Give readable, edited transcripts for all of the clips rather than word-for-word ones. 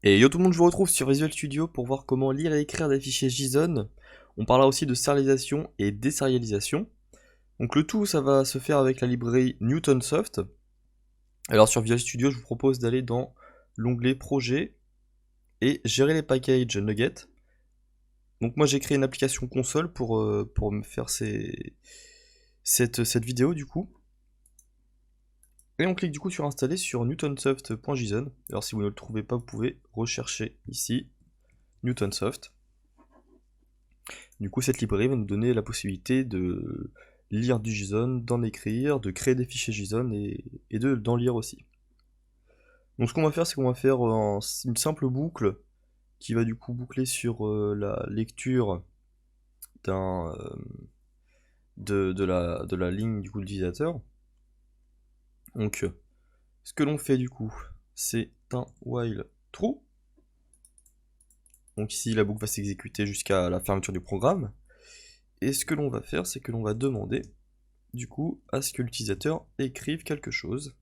Et yo tout le monde, je vous retrouve sur Visual Studio pour voir comment lire et écrire des fichiers JSON. On parlera aussi de serialisation et déserialisation. Donc le tout, ça va se faire avec la librairie Newtonsoft. Alors sur Visual Studio, je vous propose d'aller dans l'onglet Projet et gérer les packages Nugget. Donc moi j'ai créé une application console pour me faire cette vidéo du coup. Et on clique du coup sur installer sur newtonsoft.json. Alors si vous ne le trouvez pas, vous pouvez rechercher ici Newtonsoft. Du coup, cette librairie va nous donner la possibilité de lire du JSON, d'en écrire, de créer des fichiers JSON et d'en lire aussi. Donc ce qu'on va faire, c'est qu'on va faire une simple boucle qui va du coup boucler sur la lecture de la ligne du coup de l'utilisateur. Donc ce que l'on fait du coup, c'est un while true. Donc ici la boucle va s'exécuter jusqu'à la fermeture du programme. Et ce que l'on va faire, c'est que l'on va demander du coup à ce que l'utilisateur écrive quelque chose.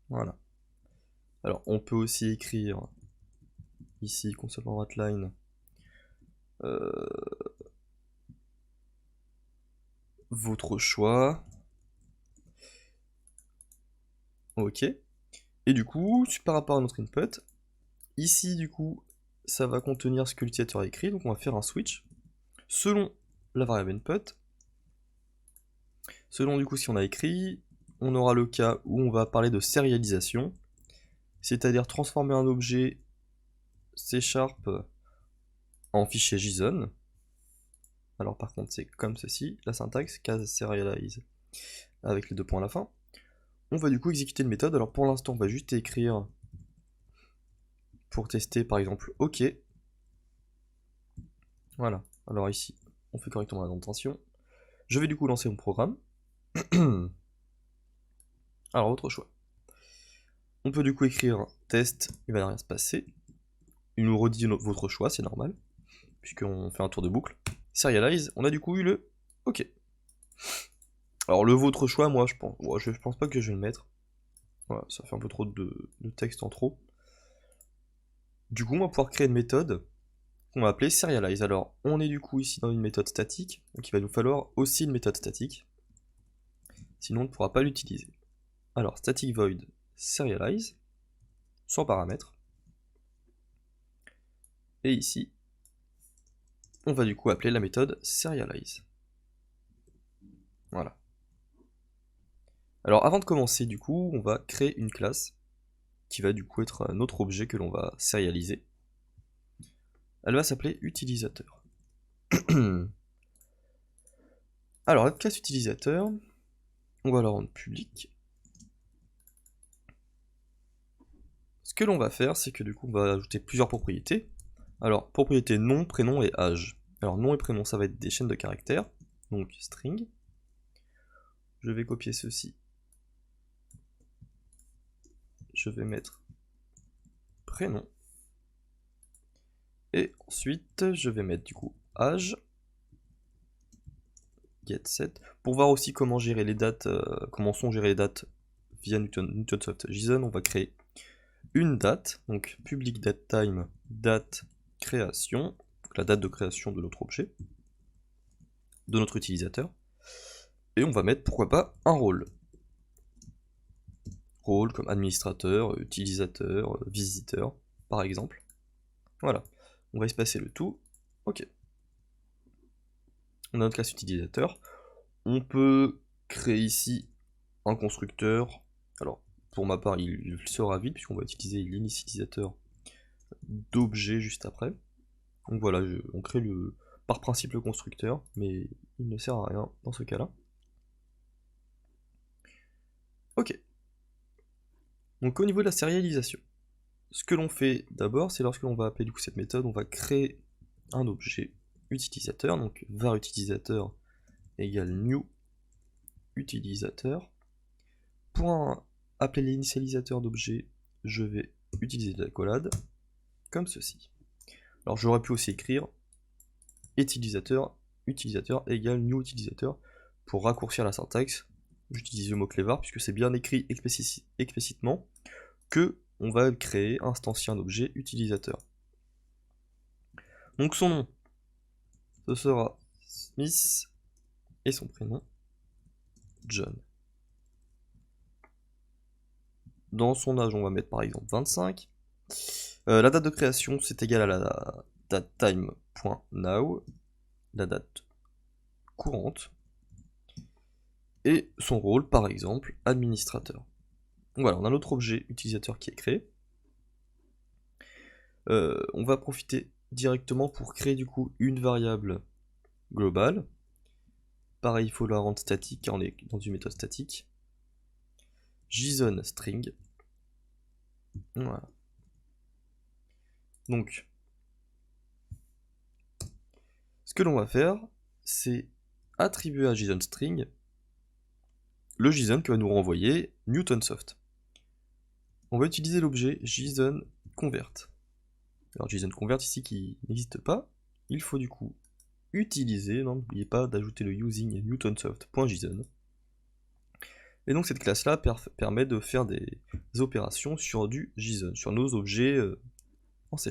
Voilà. Alors on peut aussi écrire ici console.writeLine votre choix. Ok. Et du coup, par rapport à notre input, ici du coup, ça va contenir ce que l'utilisateur a écrit, donc on va faire un switch selon la variable input. Selon du coup ce qu'on a écrit, on aura le cas où on va parler de serialisation, c'est-à-dire transformer un objet C# en fichier JSON. Alors par contre c'est comme ceci, la syntaxe case serialize avec les deux points à la fin. On va du coup exécuter une méthode. Alors pour l'instant on va juste écrire pour tester par exemple OK. Voilà, alors ici on fait correctement la notation. Je vais du coup lancer mon programme. Alors votre choix. On peut du coup écrire test, il va rien se passer. Il nous redit votre choix, c'est normal, puisqu'on fait un tour de boucle. Serialize, on a du coup eu le OK. Alors le votre choix, moi je pense pas que je vais le mettre. Voilà, ça fait un peu trop de texte en trop. Du coup on va pouvoir créer une méthode qu'on va appeler serialize. Alors on est du coup ici dans une méthode statique, donc il va nous falloir aussi une méthode statique. Sinon on ne pourra pas l'utiliser. Alors static void serialize, sans paramètres. Et ici, on va du coup appeler la méthode serialize. Voilà. Alors avant de commencer du coup, on va créer une classe qui va du coup être notre objet que l'on va serialiser. Elle va s'appeler utilisateur. Alors notre classe utilisateur, on va la rendre publique. Ce que l'on va faire, c'est que du coup on va ajouter plusieurs propriétés. Alors propriété nom, prénom et âge. Alors nom et prénom, ça va être des chaînes de caractères, donc string. Je vais copier ceci. Je vais mettre prénom. Et ensuite, je vais mettre du coup âge, getSet, pour voir aussi comment gérer les dates, comment sont gérées les dates via Newtonsoft JSON. On va créer une date, donc public datetime, date création, donc la date de création de notre objet, de notre utilisateur, et on va mettre pourquoi pas un rôle. Rôle comme administrateur, utilisateur, visiteur, par exemple. Voilà, on va espacer le tout, ok. On a notre classe utilisateur. On peut créer ici un constructeur. Alors, pour ma part, il sera vide, puisqu'on va utiliser l'initialisateur d'objet juste après. Donc voilà, on crée par principe le constructeur, mais il ne sert à rien dans ce cas-là. Ok. Donc au niveau de la sérialisation, ce que l'on fait d'abord, c'est lorsque l'on va appeler du coup cette méthode, on va créer un objet utilisateur, donc var utilisateur égale new utilisateur. Pour appeler l'initialisateur d'objet, je vais utiliser de l'accolade, comme ceci. Alors j'aurais pu aussi écrire utilisateur égale new utilisateur pour raccourcir la syntaxe. J'utilise le mot-clé var puisque c'est bien écrit explicitement que on va créer, instancier un objet utilisateur. Donc son nom, ce sera Smith, et son prénom, John. Dans son âge, on va mettre par exemple 25. La date de création, c'est égal à la date time.now, la date courante. Et son rôle, par exemple, administrateur. Donc voilà, on a notre objet utilisateur qui est créé. On va profiter directement pour créer du coup une variable globale. Pareil, il faut la rendre statique car on est dans une méthode statique. JSON string. Voilà. Donc, ce que l'on va faire, c'est attribuer à JSON string le JSON qui va nous renvoyer Newtonsoft. On va utiliser l'objet JSON convert. Alors JSON convert ici qui n'existe pas, il faut du coup utiliser, n'oubliez pas d'ajouter le using newtonsoft.json. Et donc cette classe-là permet de faire des opérations sur du JSON, sur nos objets en C#.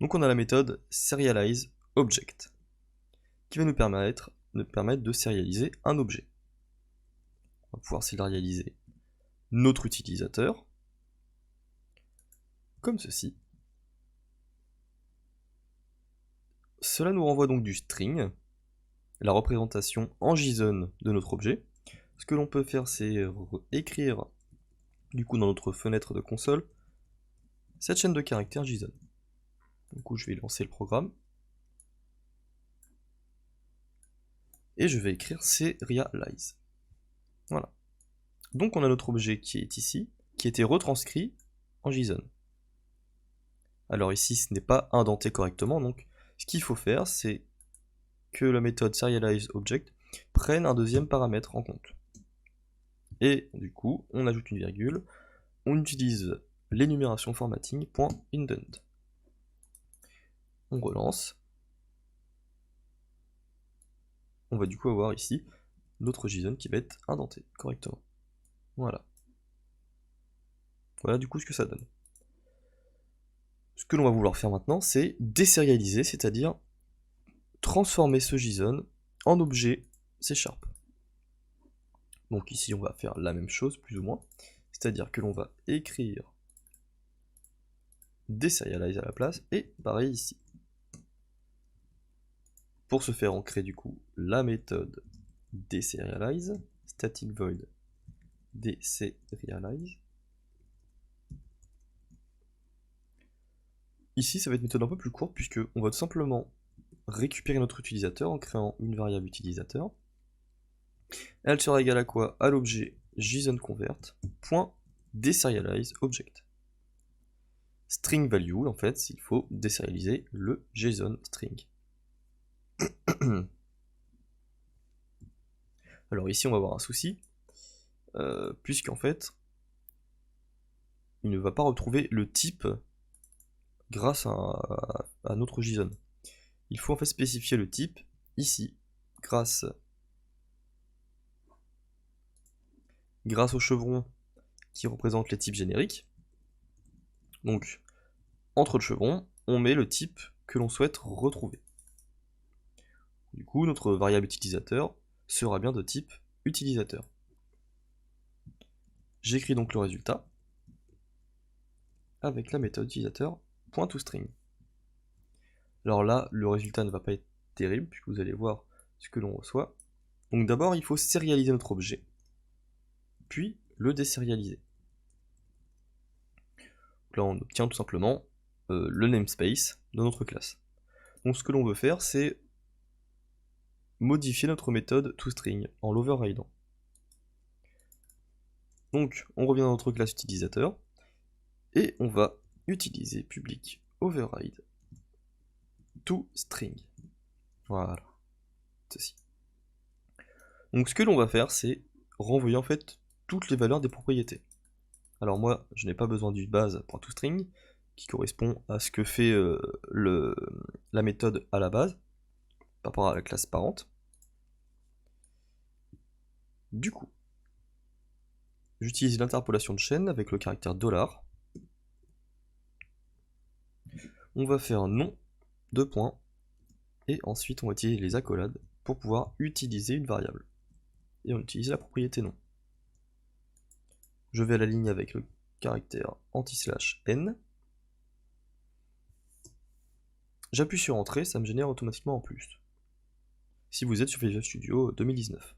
Donc on a la méthode serializeObject, qui va nous permettre de sérialiser un objet. On va pouvoir sérialiser notre utilisateur, comme ceci. Cela nous renvoie donc du string, la représentation en JSON de notre objet. Ce que l'on peut faire, c'est écrire du coup dans notre fenêtre de console cette chaîne de caractères JSON. Du coup, je vais lancer le programme et je vais écrire serialize. Voilà. Donc on a notre objet qui est ici, qui a été retranscrit en JSON. Alors ici, ce n'est pas indenté correctement, donc ce qu'il faut faire, c'est que la méthode serializeObject prenne un deuxième paramètre en compte. Et du coup, on ajoute une virgule, on utilise l'énumération formatting.indent. On relance. On va du coup avoir ici notre JSON qui va être indenté correctement. Voilà. Voilà du coup ce que ça donne. Ce que l'on va vouloir faire maintenant, c'est désérialiser, c'est-à-dire transformer ce JSON en objet C#. Donc ici on va faire la même chose plus ou moins, c'est-à-dire que l'on va écrire déserialize à la place, et pareil ici. Pour ce faire, on crée du coup la méthode déserialize, static void déserialize. Ici, ça va être une méthode un peu plus courte, puisque on va tout simplement récupérer notre utilisateur en créant une variable utilisateur. Elle sera égale à quoi? À l'objet JSONConvert.déserializeObject. String value, en fait, il faut désérialiser le JSON string. Alors ici, on va avoir un souci, puisqu'en fait, il ne va pas retrouver le type grâce à notre JSON. Il faut en fait spécifier le type ici, grâce au chevron qui représente les types génériques. Donc, entre le chevron, on met le type que l'on souhaite retrouver. Du coup, notre variable utilisateur sera bien de type utilisateur. J'écris donc le résultat avec la méthode utilisateur.toString. Alors là, le résultat ne va pas être terrible, puisque vous allez voir ce que l'on reçoit. Donc d'abord, il faut sérialiser notre objet, puis le désérialiser. Donc là, on obtient tout simplement le namespace de notre classe. Donc ce que l'on veut faire, c'est modifier notre méthode toString en l'overridant. Donc on revient dans notre classe utilisateur, et on va utiliser public override toString. Voilà, ceci. Donc ce que l'on va faire, c'est renvoyer en fait toutes les valeurs des propriétés. Alors moi, je n'ai pas besoin du base.toString, qui correspond à ce que fait la méthode à la base, par rapport à la classe parente. Du coup, j'utilise l'interpolation de chaîne avec le caractère $, On va faire nom, deux points, et ensuite on va utiliser les accolades pour pouvoir utiliser une variable. Et on utilise la propriété nom. Je vais à la ligne avec le caractère anti/n. J'appuie sur entrée, ça me génère automatiquement en plus. Si vous êtes sur Visual Studio 2019.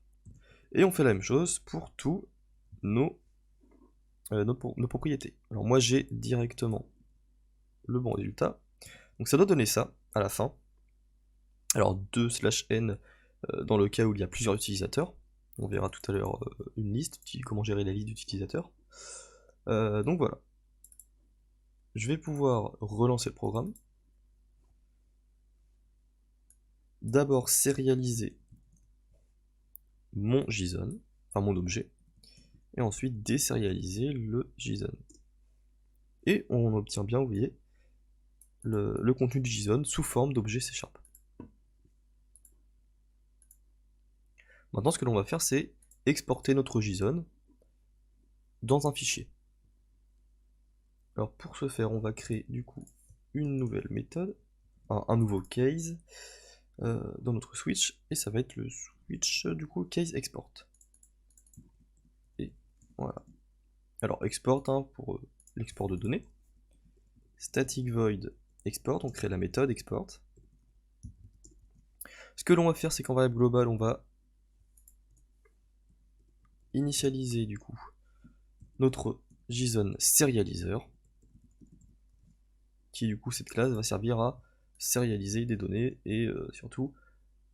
Et on fait la même chose pour tous nos propriétés. Alors moi j'ai directement le bon résultat. Donc ça doit donner ça à la fin. Alors 2/n dans le cas où il y a plusieurs utilisateurs. On verra tout à l'heure une liste, comment gérer la liste d'utilisateurs. Donc voilà. Je vais pouvoir relancer le programme. D'abord sérialiser mon JSON, enfin mon objet, et ensuite désérialiser le JSON. Et on obtient bien, vous voyez, le contenu du JSON sous forme d'objet C#. Maintenant, ce que l'on va faire, c'est exporter notre JSON dans un fichier. Alors pour ce faire, on va créer du coup une nouvelle méthode, un nouveau case dans notre switch, et ça va être le switch du coup case export. Et voilà. Alors export pour l'export de données. Static void export, on crée la méthode export. Ce que l'on va faire, c'est qu'en variable globale, on va initialiser du coup notre JSON serializer, qui du coup cette classe va servir à serialiser des données et surtout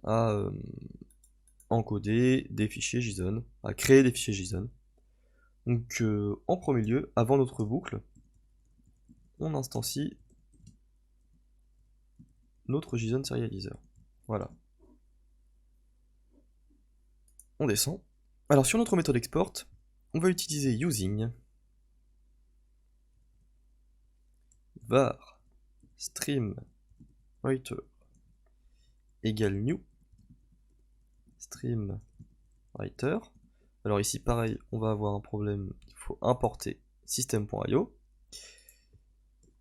à encoder des fichiers JSON, à créer des fichiers JSON. Donc en premier lieu, avant notre boucle, on instancie notre JSON serializer. Voilà. On descend. Alors sur notre méthode export, on va utiliser using var stream writer égale new stream writer. Alors ici pareil, on va avoir un problème, il faut importer system.io.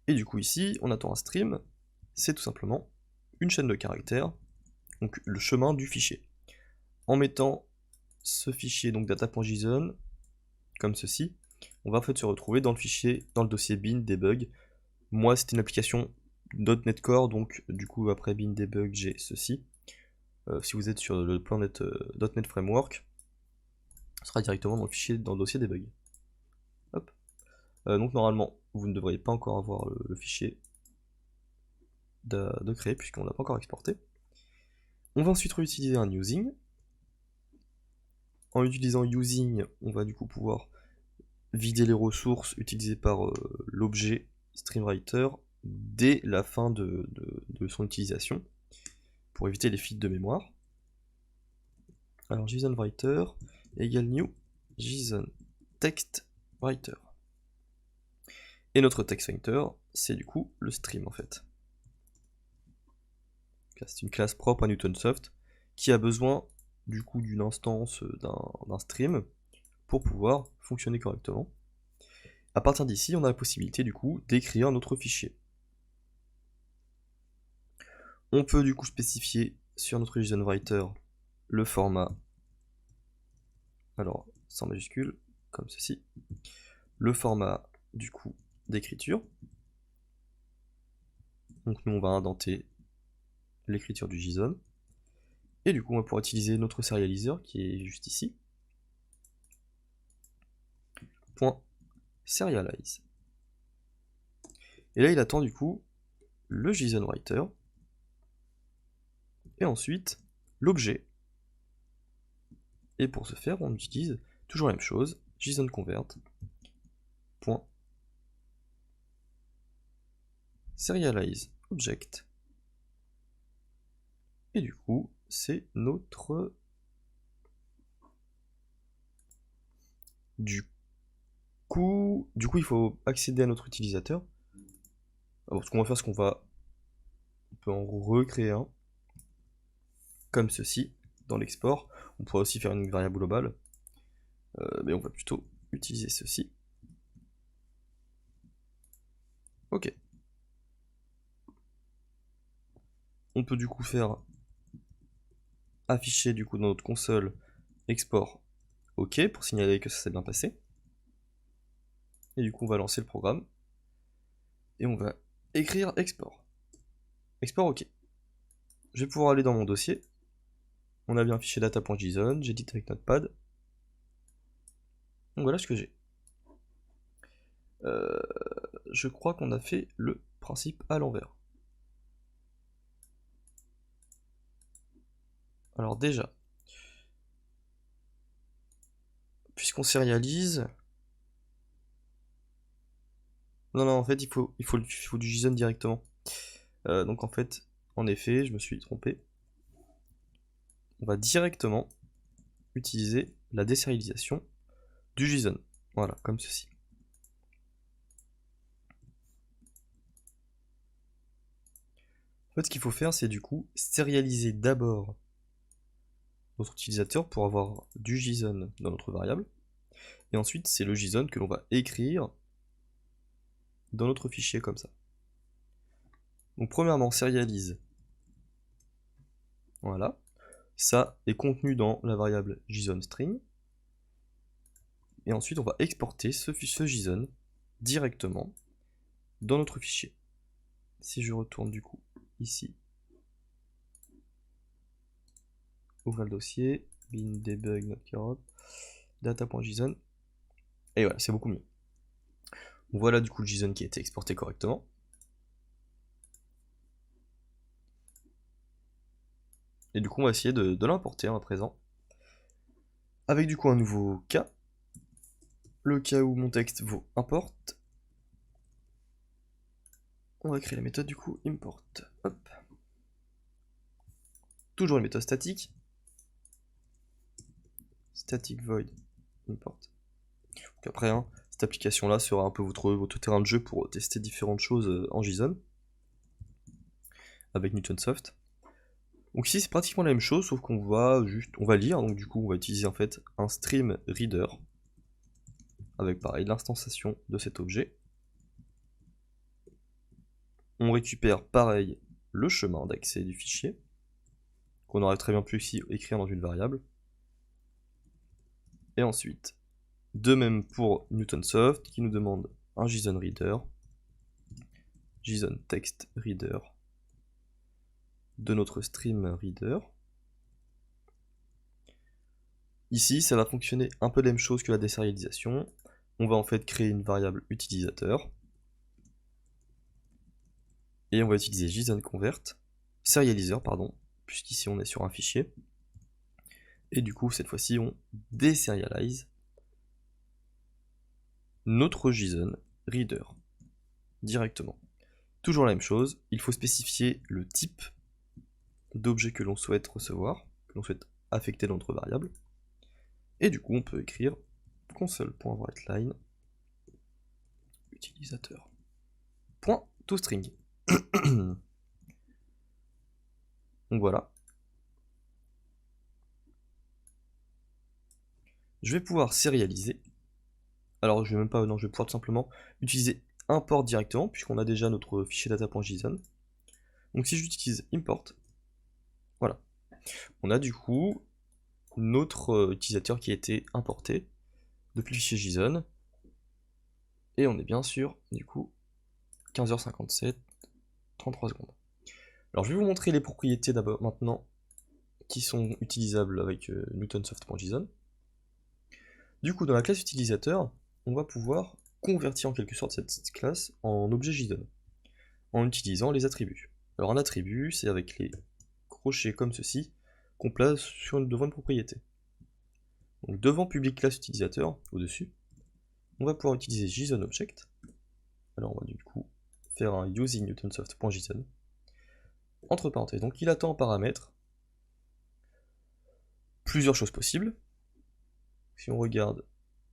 Et du coup ici, on attend un stream, c'est tout simplement une chaîne de caractères, donc le chemin du fichier. En mettant ce fichier, donc data.json, comme ceci, on va en fait se retrouver dans le fichier, dans le dossier bin debug. Moi c'était une application .NET Core, donc du coup après bin debug j'ai ceci. Si vous êtes sur le plan .NET Framework, ce sera directement dans le fichier, dans le dossier debug. Hop. Donc normalement, vous ne devriez pas encore avoir le fichier de créer, puisqu'on l'a pas encore exporté. On va ensuite réutiliser un using. En utilisant using, on va du coup pouvoir vider les ressources utilisées par l'objet StreamWriter dès la fin de son utilisation, pour éviter les fuites de mémoire. Alors JSON writer égale new JSON text writer. Et notre text writer, c'est du coup le stream en fait. C'est une classe propre à Newtonsoft qui a besoin du coup d'une instance d'un stream pour pouvoir fonctionner correctement. À partir d'ici, on a la possibilité du coup d'écrire notre fichier. On peut du coup spécifier sur notre JSON writer le format, alors sans majuscule, comme ceci, le format du coup d'écriture. Donc nous on va indenter l'écriture du JSON. Et du coup on va pouvoir utiliser notre serializer qui est juste ici. Point serialize. Et là il attend du coup le JSON writer. Et ensuite l'objet. Et pour ce faire, on utilise toujours la même chose, JSON convert. Point serialize object. Et du coup, c'est notre... Du coup, il faut accéder à notre utilisateur. Alors, ce qu'on va faire, c'est qu'on va... On peut en recréer un. Comme ceci, dans l'export. On pourrait aussi faire une variable globale. Mais on va plutôt utiliser ceci. Ok. On peut du coup faire afficher du coup dans notre console export OK pour signaler que ça s'est bien passé. Et du coup on va lancer le programme et on va écrire export. Export OK. Je vais pouvoir aller dans mon dossier. On a bien affiché data.json, j'édite avec Notepad. Donc voilà ce que j'ai. Je crois qu'on a fait le principe à l'envers. Alors déjà, puisqu'on sérialise... Non, en fait, il faut du JSON directement. Donc en fait, en effet, je me suis trompé. On va directement utiliser la désérialisation du JSON. Voilà, comme ceci. En fait, ce qu'il faut faire, c'est du coup sérialiser d'abord notre utilisateur pour avoir du JSON dans notre variable. Et ensuite, c'est le JSON que l'on va écrire dans notre fichier comme ça. Donc premièrement, sérialise. Voilà. Ça est contenu dans la variable JSON string. Et ensuite, on va exporter ce JSON directement dans notre fichier. Si je retourne du coup ici, ouvrir le dossier, bin debug notcarot, data.json, et voilà, c'est beaucoup mieux. Voilà du coup le JSON qui a été exporté correctement. Et du coup, on va essayer de l'importer à présent. Avec du coup un nouveau cas. Le cas où mon texte vaut import. On va créer la méthode du coup import. Hop. Toujours une méthode statique. Static void import. Donc après, hein, cette application là sera un peu votre terrain de jeu pour tester différentes choses en JSON avec Newtonsoft. Donc ici c'est pratiquement la même chose, sauf qu'on va lire, donc du coup on va utiliser en fait un stream reader avec pareil l'instanciation de cet objet. On récupère pareil le chemin d'accès du fichier qu'on aurait très bien pu ici écrire dans une variable. Et ensuite, de même pour Newtonsoft qui nous demande un JSON reader, JSON text reader de notre stream reader. Ici, ça va fonctionner un peu la même chose que la désérialisation. On va en fait créer une variable utilisateur. Et on va utiliser JSON-convert, serializer, pardon, puisqu'ici on est sur un fichier. Et du coup, cette fois-ci, on désérialise notre JSON reader directement. Toujours la même chose, il faut spécifier le type d'objet que l'on souhaite recevoir, que l'on souhaite affecter dans notre variable. Et du coup, on peut écrire console.writeLine utilisateur. .toString. Donc voilà. Je vais pouvoir sérialiser. Alors je vais même pas, non, je vais pouvoir tout simplement utiliser import directement, puisqu'on a déjà notre fichier data.json. Donc si j'utilise import, voilà. On a du coup notre utilisateur qui a été importé depuis le fichier JSON. Et on est bien sûr, du coup, 15h57, 33 secondes. Alors je vais vous montrer les propriétés d'abord maintenant qui sont utilisables avec newtonsoft.json. Du coup, dans la classe utilisateur, on va pouvoir convertir en quelque sorte cette classe en objet JSON en utilisant les attributs. Alors un attribut, c'est avec les crochets comme ceci qu'on place devant une propriété. Donc devant public class utilisateur, au-dessus, on va pouvoir utiliser JSON-object. Alors on va du coup faire un using newtonsoft.json. Entre parenthèses, donc il attend en paramètre plusieurs choses possibles. Si on regarde,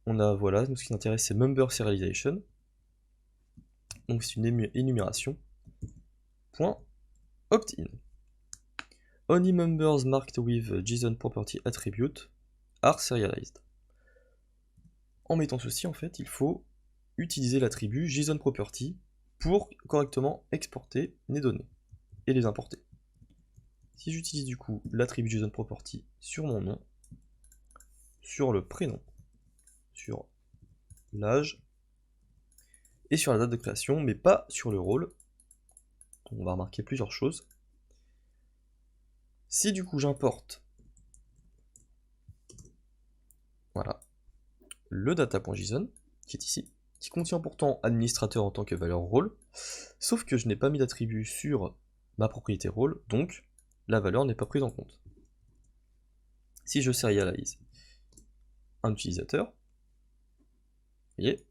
on a, voilà, nous ce qui nous intéresse c'est member serialization. Donc c'est une énumération. Point opt-in. Only members marked with JSON property attribute are serialized. En mettant ceci, en fait, il faut utiliser l'attribut JSON property pour correctement exporter les données et les importer. Si j'utilise du coup l'attribut JSON property sur mon nom, sur le prénom, sur l'âge et sur la date de création, mais pas sur le rôle, on va remarquer plusieurs choses. Si du coup j'importe, voilà, le data.json qui est ici, qui contient pourtant administrateur en tant que valeur rôle, sauf que je n'ai pas mis d'attribut sur ma propriété rôle, donc la valeur n'est pas prise en compte. Si je serialise un utilisateur, vous voyez,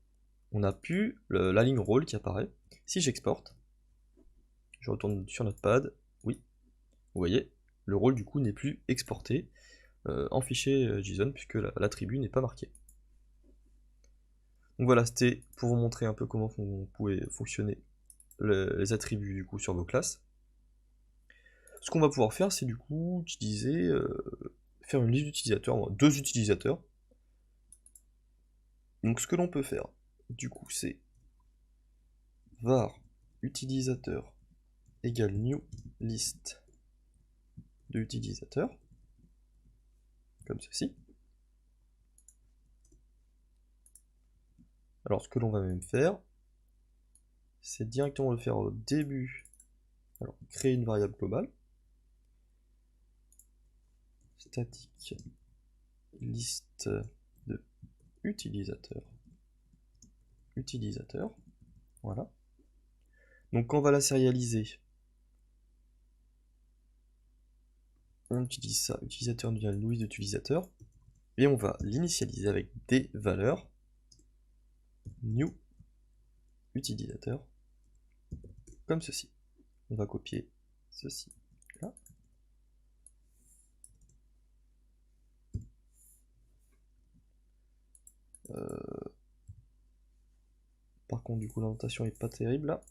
on n'a plus la ligne rôle qui apparaît. Si j'exporte, je retourne sur Notepad, oui, vous voyez, le rôle du coup n'est plus exporté en fichier JSON puisque l'attribut n'est pas marqué. Donc voilà, c'était pour vous montrer un peu comment vous pouvez fonctionner les attributs du coup sur vos classes. Ce qu'on va pouvoir faire, c'est du coup utiliser, faire une liste d'utilisateurs, 2 utilisateurs. Donc ce que l'on peut faire, du coup, c'est var utilisateur égale new list de utilisateurs, comme ceci. Alors ce que l'on va même faire, c'est directement le faire au début. Alors créer une variable globale, statique liste de utilisateurs, voilà. Donc quand on va la sérialiser, on utilise ça, utilisateur devient liste d'utilisateurs, et on va l'initialiser avec des valeurs new utilisateur, comme ceci. On va copier ceci là. Par contre, du coup, l'indentation est pas terrible là.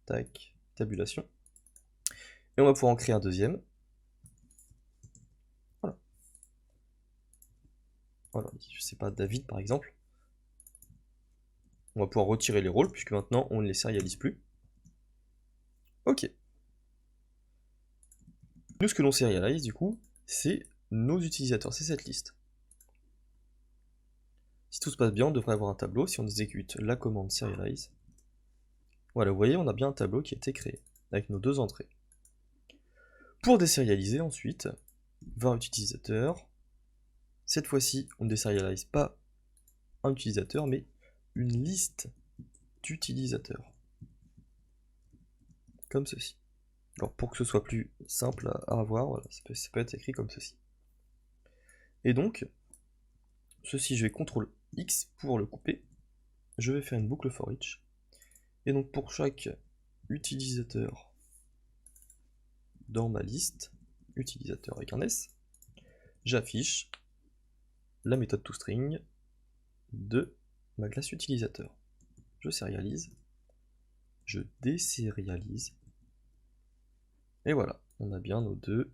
Tac, tabulation. Et on va pouvoir en créer un deuxième. Voilà. Voilà, je sais pas, David par exemple. On va pouvoir retirer les rôles puisque maintenant on ne les sérialise plus. Ok. Nous, ce que l'on sérialise du coup, c'est nos utilisateurs, c'est cette liste. Si tout se passe bien, on devrait avoir un tableau si on exécute la commande serialize. Voilà, vous voyez, on a bien un tableau qui a été créé avec nos 2 entrées. Pour désérialiser ensuite, var utilisateur. Cette fois-ci, on ne désérialise pas un utilisateur, mais une liste d'utilisateurs. Comme ceci. Alors pour que ce soit plus simple à avoir, voilà, ça peut être écrit comme ceci. Et donc, ceci, je vais CTRL X pour le couper. Je vais faire une boucle for each. Et donc pour chaque utilisateur dans ma liste, utilisateur avec un S, j'affiche la méthode toString de ma classe utilisateur. Je sérialise, je désérialise, et voilà, on a bien nos 2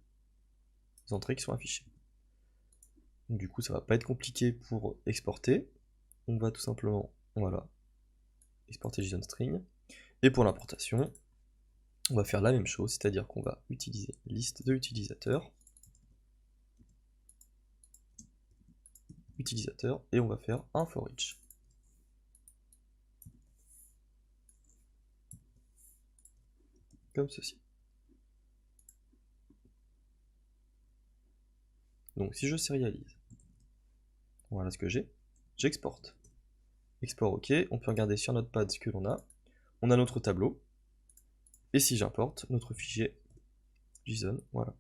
entrées qui sont affichées. Donc, du coup, ça va pas être compliqué pour exporter. On va tout simplement, voilà, exporter JSON string. Et pour l'importation, on va faire la même chose, c'est-à-dire qu'on va utiliser liste de utilisateurs, et on va faire un for each. Comme ceci. Donc si je sérialise, voilà ce que j'ai, j'exporte. Export OK, on peut regarder sur Notepad ce que l'on a. On a notre tableau. Et si j'importe notre fichier JSON, voilà.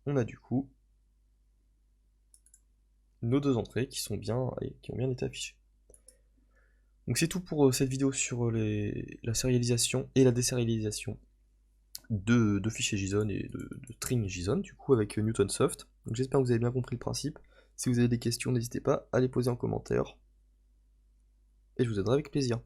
On a du coup nos 2 entrées qui ont bien été affichées. Donc c'est tout pour cette vidéo sur la sérialisation et la désérialisation de fichiers JSON et de string JSON, du coup avec Newtonsoft. Donc j'espère que vous avez bien compris le principe. Si vous avez des questions, n'hésitez pas à les poser en commentaire. Et je vous aiderai avec plaisir.